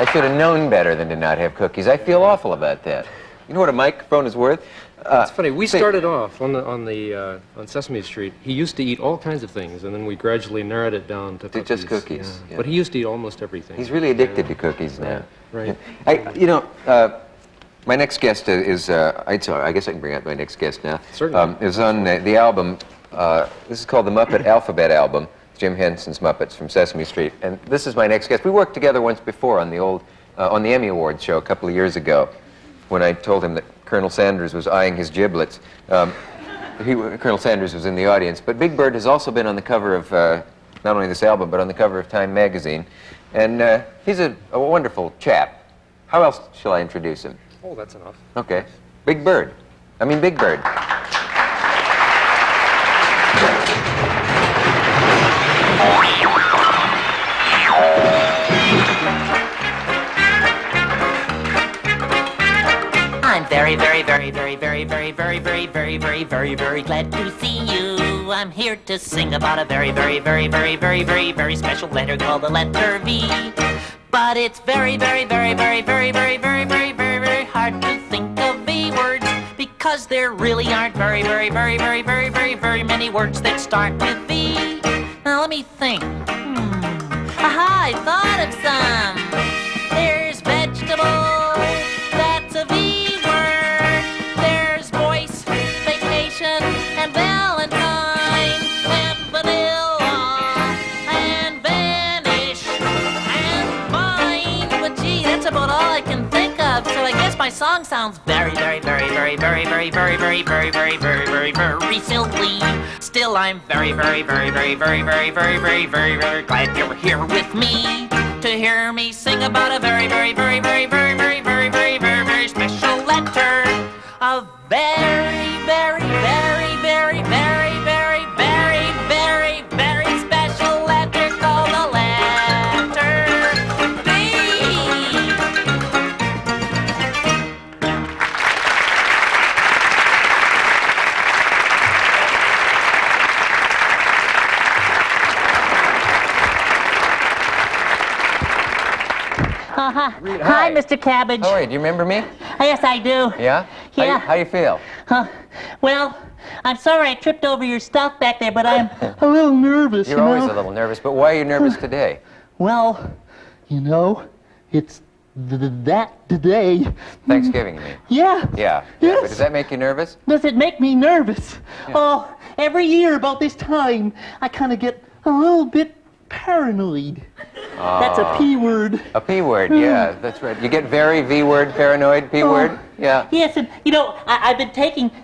I should have known better than to not have cookies. I feel awful about that. You know what a microphone is worth? It's funny. We started off on Sesame Street. He used to eat all kinds of things, and then we gradually narrowed it down to puppies. Just cookies. Yeah. But he used to eat almost everything. He's really addicted to cookies now. Right. You know, my next guest is. I guess I can bring out my next guest now. Certainly. Is on the album. This is called the Muppet Alphabet Album. Jim Henson's Muppets from Sesame Street, and this is my next guest. We worked together once before on the on the Emmy Awards show a couple of years ago, when I told him that Colonel Sanders was eyeing his giblets. Colonel Sanders was in the audience, but Big Bird has also been on the cover of not only this album, but on the cover of Time magazine, and he's a wonderful chap. How else shall I introduce him? Oh, that's enough. Okay, Big Bird. Big Bird. I'm very glad to see you. I'm here to sing about a very special letter called the letter V. But it's very hard to think of V words, because there really aren't very many words that start with V. Now let me think. Aha, I thought of some. There's vegetable, that's a V word. There's voice, vacation, and Valentine, and vanilla, and vanish, and mine. But gee, that's about all I can think of. So I guess my song sounds very silly. Still, I'm very glad you're here with me to hear me sing about a very special letter. A very special letter called a letter B. Hi, Mr. Cabbage. How are you? Do you remember me? Yes, I do. Yeah? Yeah. How you feel? Well, I'm sorry I tripped over your stuff back there, but I'm a little nervous, You're always a little nervous, but why are you nervous today? Well, you know, it's that today. Thanksgiving, you mean? Yeah. Yeah. Yes. But does that make you nervous? Does it make me nervous? Yeah. Oh, every year about this time, I kind of get a little bit paranoid. That's a P word. A P word, yeah, that's right. You get very V word paranoid, P word? Yeah. Yes, and you know, I've been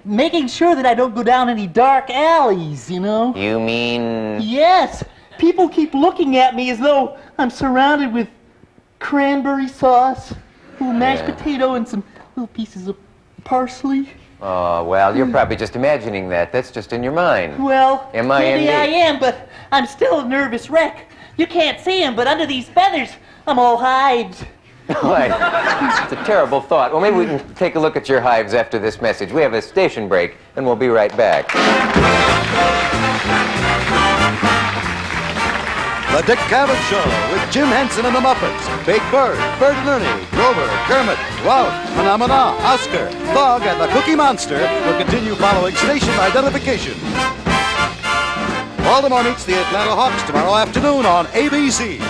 making sure that I don't go down any dark alleys, you know? You mean? Yes. People keep looking at me as though I'm surrounded with cranberry sauce, a little mashed potato, and some little pieces of parsley. Oh, well, you're probably just imagining that. That's just in your mind. Well, M-I-N-D. maybe I am, but I'm still a nervous wreck. You can't see him, but under these feathers, I'm all hives. It's a terrible thought. Well, maybe we can take a look at your hives after this message. We have a station break, and we'll be right back. The Dick Cavett Show with Jim Henson and the Muppets, Big Bird, Bert and Ernie, Grover, Kermit, Wout, Phenomena, Oscar, Thog, and the Cookie Monster will continue following station identification. Baltimore meets the Atlanta Hawks tomorrow afternoon on ABC.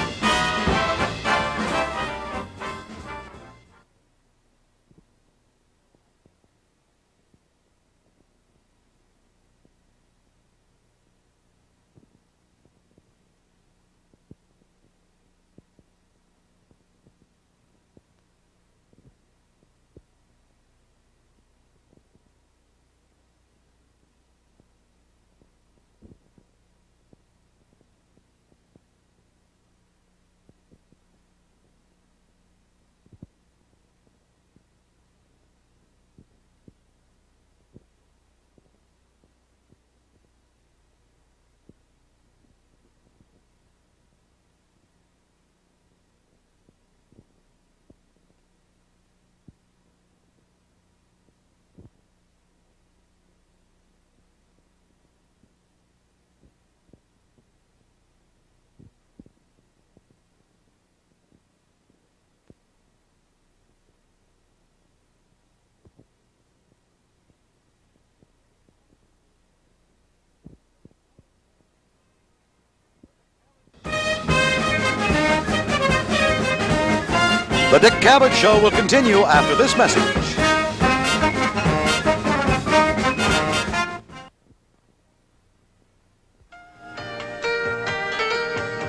The Dick Cavett Show will continue after this message.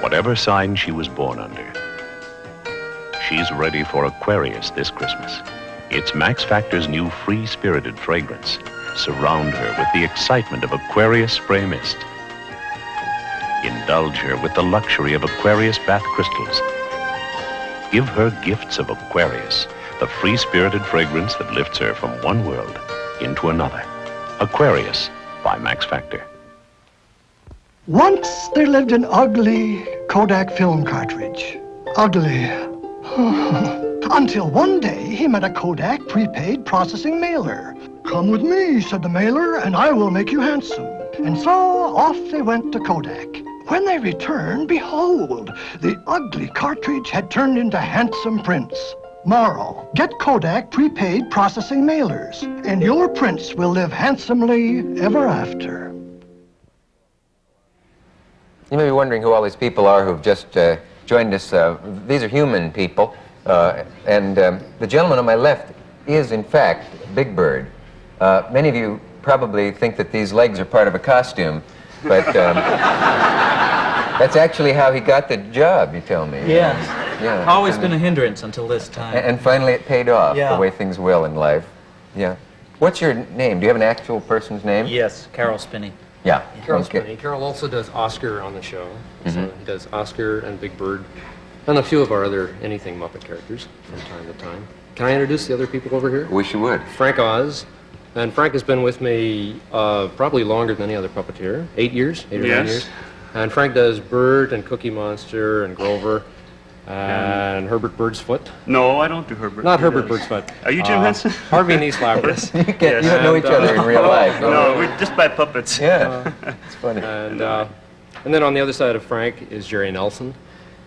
Whatever sign she was born under, she's ready for Aquarius this Christmas. It's Max Factor's new free-spirited fragrance. Surround her with the excitement of Aquarius spray mist. Indulge her with the luxury of Aquarius bath crystals. Give her gifts of Aquarius, the free-spirited fragrance that lifts her from one world into another. Aquarius by Max Factor. Once there lived an ugly Kodak film cartridge. Ugly. Until one day he met a Kodak prepaid processing mailer. "Come with me," said the mailer, "and I will make you handsome." And so off they went to Kodak. When they returned, behold, the ugly cartridge had turned into handsome prints. Moral: get Kodak prepaid processing mailers, and your prints will live handsomely ever after. You may be wondering who all these people are who've just joined us. These are human people, and the gentleman on my left is, in fact, Big Bird. Many of you probably think that these legs are part of a costume, but that's actually how he got the job, you tell me. Yes. Yeah. Always been a hindrance until this time. And finally it paid off, Yeah. the way things will in life. Yeah. What's your name? Do you have an actual person's name? Yes, Carol Spinney. Yeah. Carol Okay. Spinney. Carol also does Oscar on the show. So he does Oscar and Big Bird and a few of our other anything Muppet characters from time to time. Can I introduce the other people over here? Wish you would. Frank Oz. And Frank has been with me probably longer than any other puppeteer. 8 years? 8 or 9 years. And Frank does Bert and Cookie Monster and Grover and Herbert Bird's Foot. No, I don't do Herbert. Not He Herbert does. Bird's Foot. Are you Jim Henson? Harvey Knee Slapper. You don't know each other in real life. No, we're just by puppets. Yeah. It's funny. And then on the other side of Frank is Jerry Nelson.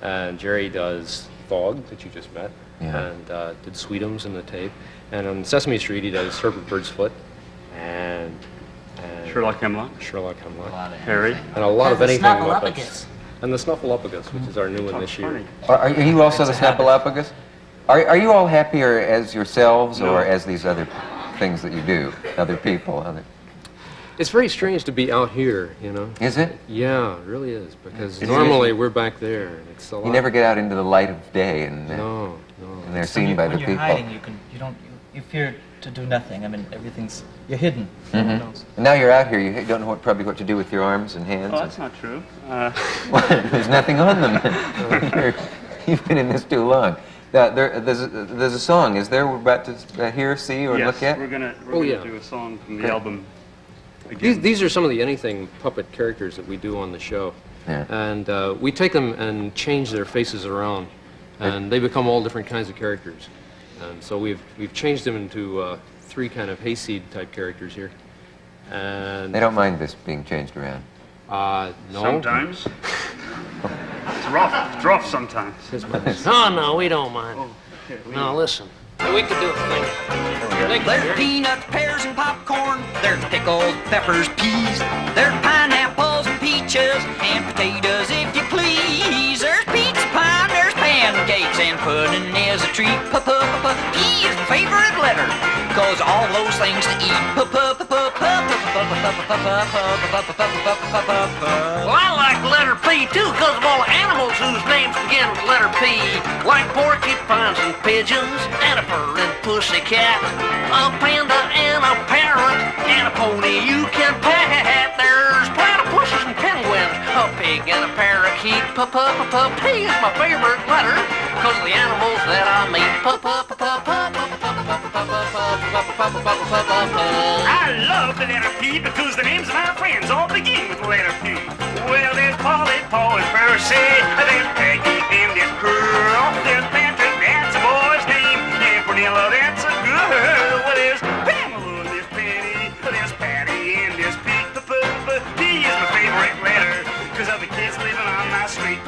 And Jerry does Thog, that you just met. Yeah. And did Sweetums in the tape. And on Sesame Street, he does Herbert Bird's Foot. And Sherlock Hemlock. Sherlock Hemlock. Harry. And a lot of anything Muppets. Snuffleupagus. And the Snuffleupagus, which is our new one this year. Are you also the Snuffleupagus? Are you all happier as yourselves No. or as these other things that you do, other people? It's very strange to be out here, you know. Is it? Yeah, it really is, because Is normally we're back there, and it's a lot. You never get out into the light of day and No. and they're seen by the when people. you're hiding, you fear to do nothing. I mean, you're hidden. And now you're out here, you don't know probably what to do with your arms and hands. Oh, that's not true. There's nothing on them. You've been in this too long. There's a song, is there, we're about to hear, see, or yes, look at? we're gonna yeah. do a song from the album. Again. These are some of the anything puppet characters that we do on the show. Yeah. And we take them and change their faces around, and they become all different kinds of characters. And so we've changed them into 3 kind of hayseed type characters here. And They don't mind this being changed around. no. Sometimes. It's rough sometimes. No, we don't mind. No, listen. We could do a thing. There's peanuts, pears, and popcorn. There's pickles, peppers, peas. There's pineapples and peaches and potatoes, if you please. There's pizza pie, there's pancakes, and pudding is a treat. P is my favorite letter, 'cause all those things to eat. Well, I like letter P too, 'cause of all the animals whose names begin with letter P. Like porcupines and pigeons, and a bird and pussycat, a panda and a parrot, and a pony you can pat. There's platypuses and penguins, a pig and a parakeet. P is my favorite letter, 'cause of the animals that I meet. I love the letter P because the names of my friends all begin with the letter P. Well, there's Polly, Paul, and Percy. There's Peggy and there's Pearl. There's Patrick, that's a boy's name. And Pernilla, that's a girl. Well, there's Pamela, there's Penny. There's Patty and there's Pete. P is my favorite letter because of the kids living on my street.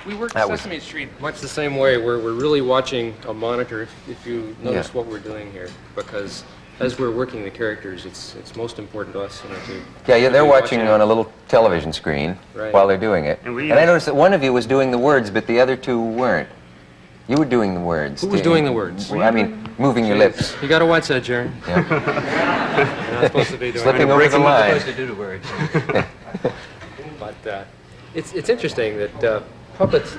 We work That was- Sesame Street much the same way, where we're really watching a monitor, if you notice what we're doing here, because as we're working the characters, it's most important to us, to... Yeah, they're be watching on a little television screen while they're doing it. And And I noticed that one of you was doing the words, but the other two weren't. You were doing the words. Who was doing the words? I mean, moving your lips. You got a watch that, Jerry. Yeah. You're not supposed to be doing Slipping it. over the line. to do the words. But it's interesting that puppets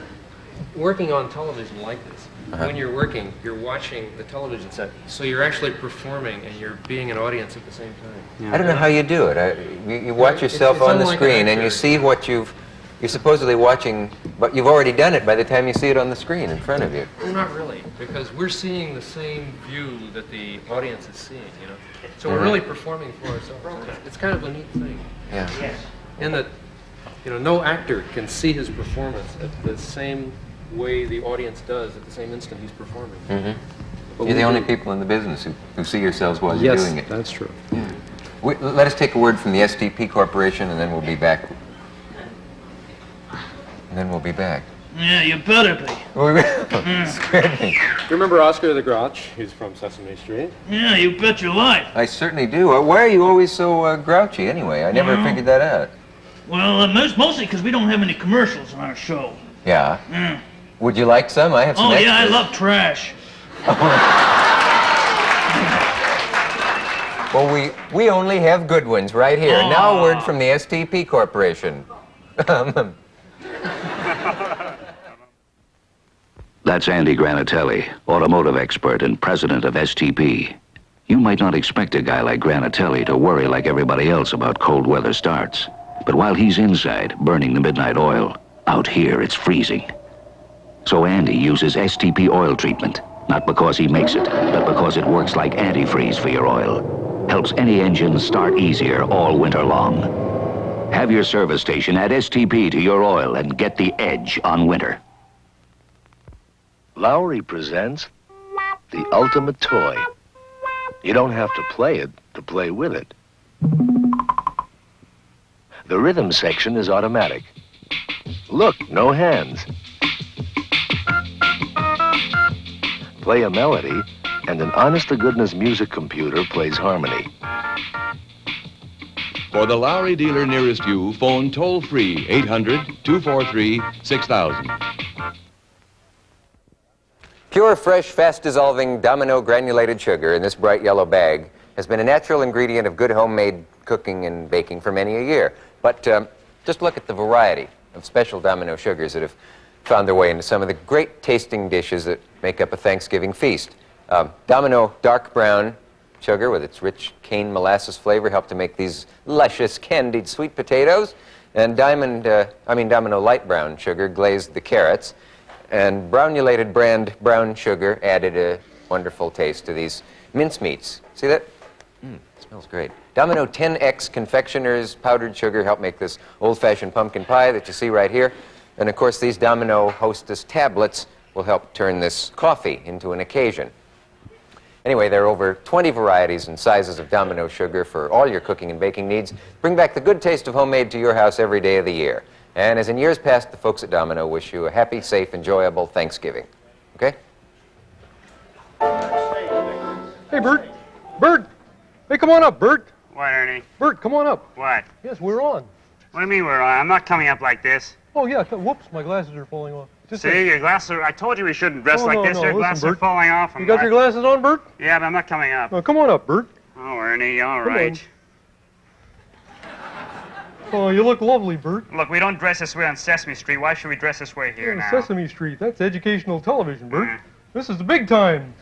working on television like this, when you're working, you're watching the television set, so you're actually performing and you're being an audience at the same time. I don't know how you do it. You watch yourself it's on the unlike screen an and you actor. see what you're supposedly watching, but you've already done it by the time you see it on the screen in front of you. Well, not really, because we're seeing the same view that the audience is seeing, So we're really performing for ourselves. It's kind of a neat thing. Yeah. And that, no actor can see his performance at the same way the audience does at the same instant he's performing. You're the only people in the business who see yourselves while you're doing it. Yes, that's true. Let us take a word from the STP Corporation, and then we'll be back. Yeah, you better be. Scared me. You remember Oscar the Grouch? He's from Sesame Street. Yeah, you bet your life. I certainly do. Why are you always so grouchy anyway? I never figured that out. Well, mostly because we don't have any commercials on our show. Yeah? Would you like some? I have some Oh, yeah, I extras. love trash. Well, we only have good ones right here. Now a word from the STP Corporation. That's Andy Granatelli, automotive expert and president of STP. You might not expect a guy like Granatelli to worry like everybody else about cold weather starts. But while he's inside, burning the midnight oil, out here it's freezing. So Andy uses STP oil treatment, not because he makes it, but because it works like antifreeze for your oil. Helps any engine start easier all winter long. Have your service station add STP to your oil and get the edge on winter. Lowery presents the ultimate toy. You don't have to play it to play with it. The rhythm section is automatic. Look, no hands. Play a melody, and an honest-to-goodness music computer plays harmony. For the Lowery dealer nearest you, phone toll-free 800-243-6000. Pure, fresh, fast-dissolving Domino granulated sugar in this bright yellow bag has been a natural ingredient of good homemade cooking and baking for many a year. But just look at the variety of special Domino sugars that have found their way into some of the great tasting dishes that make up a Thanksgiving feast. Domino dark brown sugar with its rich cane molasses flavor helped to make these luscious candied sweet potatoes. And Domino light brown sugar glazed the carrots. And brownulated brand brown sugar added a wonderful taste to these mincemeats. See that? It smells great. Domino 10X confectioner's powdered sugar helped make this old-fashioned pumpkin pie that you see right here. And of course, these Domino Hostess tablets will help turn this coffee into an occasion. Anyway, there are over 20 varieties and sizes of Domino sugar for all your cooking and baking needs. Bring back the good taste of homemade to your house every day of the year. And as in years past, the folks at Domino wish you a happy, safe, enjoyable Thanksgiving. Okay? Hey, Bert. Bert! Hey, come on up, Bert. What, Ernie? Bert, come on up. What? Yes, we're on. What do you mean we're on? I'm not coming up like this. Oh, yeah. Whoops, my glasses are falling off. See, your glasses are... I told you we shouldn't dress like this. Your listen, glasses are Bert. falling off. You got your glasses on, Bert? Yeah, but I'm not coming up. Oh, come on up, Bert. Oh, Ernie, all Come right. Oh, you look lovely, Bert. Look, we don't dress this way on Sesame Street. Why should we dress this way here now? Sesame Street, that's educational television, Bert. This is the big time.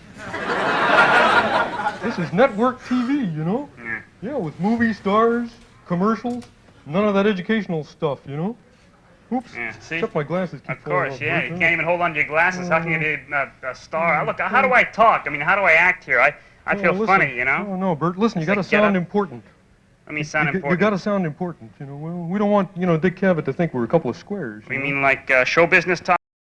This is network TV, you know? Yeah, with movie stars, commercials, none of that educational stuff, you know? Oops, see? except my glasses keep Of course, falling off, yeah. Bert. You can't even hold on to your glasses. How can you be a star? Look, how do I talk? I mean, how do I act here? I feel listen. funny, you know? Oh, no, Bert, listen, you It's got to like, get sound up. important. I mean, sound You important. got to sound important, you know? Well, we don't want, Dick Cavett to think we're a couple of squares. You mean like show business talk?